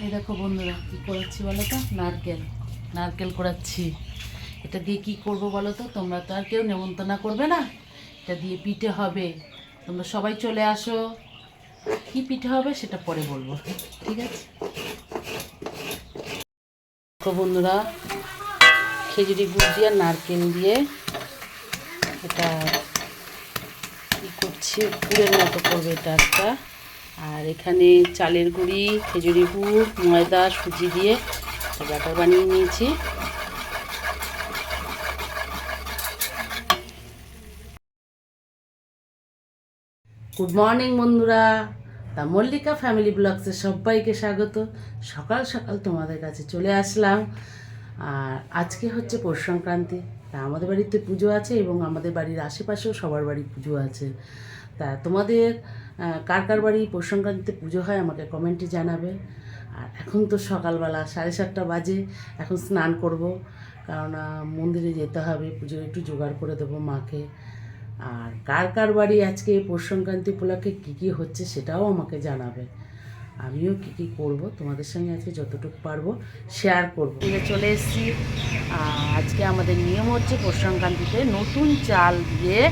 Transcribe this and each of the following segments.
এই দেখো বন্ধুরা কী করাচ্ছি বলো তো, নারকেল করাচ্ছি। এটা দিয়ে কি করব বলো তো, তোমরা তো আর কেউ নেমন্তন্ন করবে না, এটা দিয়ে পিঠে হবে। তোমরা সবাই চলে আসো। কি পিঠে হবে সেটা পরে বলবো, ঠিক আছে? তো বন্ধুরা, খেজুরি গুড় দিয়ে নারকেল দিয়ে এটা কী করছি, গুড়ের মতো করবে এটা একটা। আর এখানে চালের গুঁড়ি, খেজুরি গুড়, ময়দা, সুজি দিয়ে ব্যাটার বানিয়ে নিয়েছি। গুড মর্নিং বন্ধুরা, তা মল্লিকা ফ্যামিলি ব্লগসে সবাইকে স্বাগত। সকাল সকাল তোমাদের কাছে চলে আসলাম। আর আজকে হচ্ছে পৌষ সংক্রান্তি। তা আমাদের বাড়িতে পুজো আছে এবং আমাদের বাড়ির আশেপাশেও সবার বাড়ি পুজো আছে। তা তোমাদের কার কার বাড়ি পৌষ সংক্রান্তিতে পুজো হয় আমাকে কমেন্টে জানাবে। আর এখন তো সকালবেলা 7:30 বাজে, এখন স্নান করব, কারণ মন্দিরে যেতে হবে, পুজোর একটু জোগাড় করে দেবো মাকে। আর কার কার বাড়ি আজকে পৌষ সংক্রান্তি উপলক্ষে কী কী হচ্ছে সেটাও আমাকে জানাবে। আমিও কী কী করবো তোমাদের সঙ্গে আজকে যতটুকু পারবো শেয়ার করবো। চলে এসেছি। আজকে আমাদের নিয়ম হচ্ছে পৌষ সংক্রান্তিতে নতুন চাল দিয়ে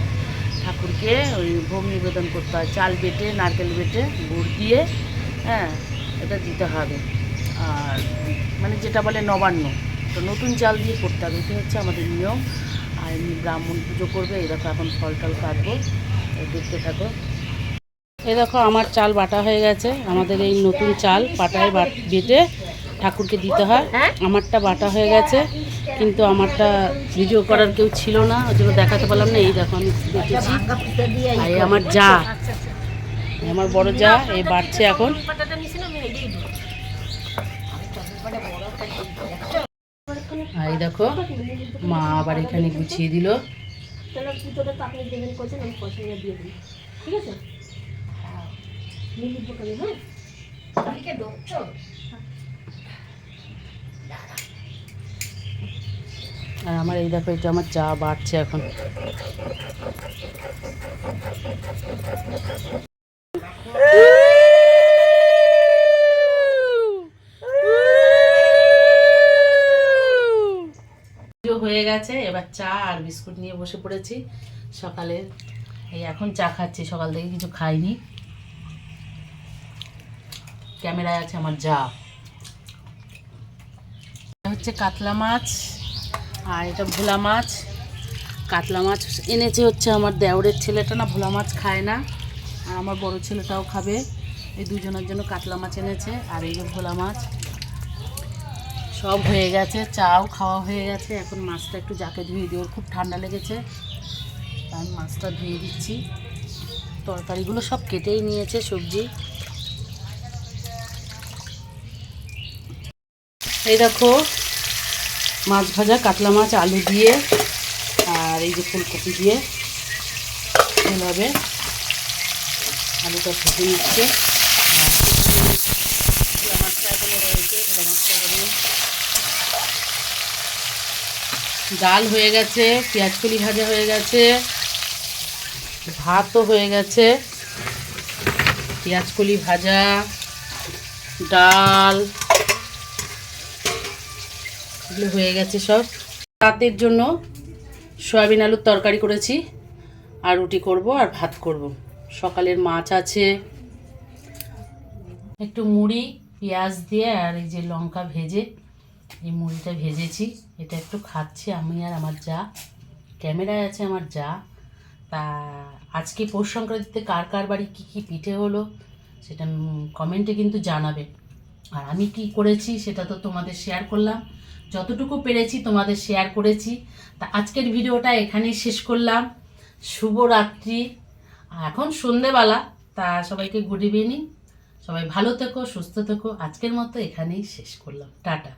ঠাকুরকে ওই ভোগ নিবেদন করতে হয়। চাল বেটে, নারকেল বেটে, গুড় দিয়ে, হ্যাঁ, এটা দিতে হবে। আর মানে যেটা বলে নবান্ন, তো নতুন চাল দিয়ে করতে হবে, এটা হচ্ছে আমাদের নিয়ম। আর এমনি ব্রাহ্মণ পুজো করবে। এই দেখো এখন ফল টল কাটবো, দেখতে থাকো। এই দেখো আমার চাল বাটা হয়ে গেছে। আমাদের এই নতুন চাল পাটায় বেটে ঠাকুরকে দিতে হয়। আমারটা বাটা হয়ে গেছে, কিন্তু আমারটা ভিডিও করার কেউ ছিল না, ওই জন্য দেখাতে পারলাম না। এই দেখো আমি বেটেছি। আর এই আমার যা, আমার বড় যা, এই বাড়ছে এখন। আর এই দেখো মা আবার এখানে গুছিয়ে দিল। আর আমার এই দেখো, এটা আমার যা বাড়ছে এখন। হয়ে গেছে, এবার চা আর বিস্কুট নিয়ে বসে পড়েছি সকালে। এই এখন চা খাচ্ছি, সকাল থেকে কিছু খাইনি। ক্যামেরায় আছে আমার যা। হচ্ছে কাতলা মাছ, আর এটা ভোলা মাছ। কাতলা মাছ এনেছে হচ্ছে আমার দেওরের ছেলেটা, না ভোলা মাছ খায় না, আর আমার বড় ছেলেটাও খাবে। এই দুজনের জন্য কাতলা মাছ এনেছে। আর এই যে ভোলা মাছ সব হয়ে গেছে, চাও খাওয়া হয়ে গেছে। এখন মাছটা একটু যাকে ধুয়ে দিই, ওর খুব ঠান্ডা লেগেছে, আমি মাছটা ধুয়ে দিচ্ছি। তরকারিগুলো সব কেটেই নিয়েছে, সবজি। এই দেখো মাছ ভাজা, কাতলা মাছ আলু দিয়ে, আর এই যে ফুলকপি দিয়ে এভাবে আলুটা ভেজে নিচ্ছে। ভোলা মাছটা এখনো রয়েছে, ভোলা মাছটা এখানে ডাল হয়ে গেছে, পেঁয়াজ কলি ভাজা হয়ে গেছে, ভাতও হয়ে গেছে, পেঁয়াজ কলি ভাজা, ডাল, এগুলো হয়ে গেছে সব। রাতের জন্য সয়াবিন আলুর তরকারি করেছি, আর রুটি করব আর ভাত করব। সকালের মাছ আছে, একটু মুড়ি পেঁয়াজ দিয়ে আর এই যে লঙ্কা ভেজে, এই মুড়িটা ভেজেছি, এটা একটু খাচ্ছি আমি আর আমার যা। ক্যামেরায় আছে আমার যা। তা আজকে পৌষ সংক্রান্তিতে কার কার বাড়ি কী কী পিঠে হলো সেটা কমেন্টে কিন্তু জানাবে। আর আমি কি করেছি সেটা তো তোমাদের শেয়ার করলাম, যতটুকু পেরেছি তোমাদের শেয়ার করেছি। তা আজকের ভিডিওটা এখানেই শেষ করলাম। শুভরাত্রি। এখন সন্ধেবেলা। তা সবাইকে গুড ইভিনিং। সবাই ভালো থেকো, সুস্থ থেকো। আজকের মতো এখানেই শেষ করলাম। টাটা।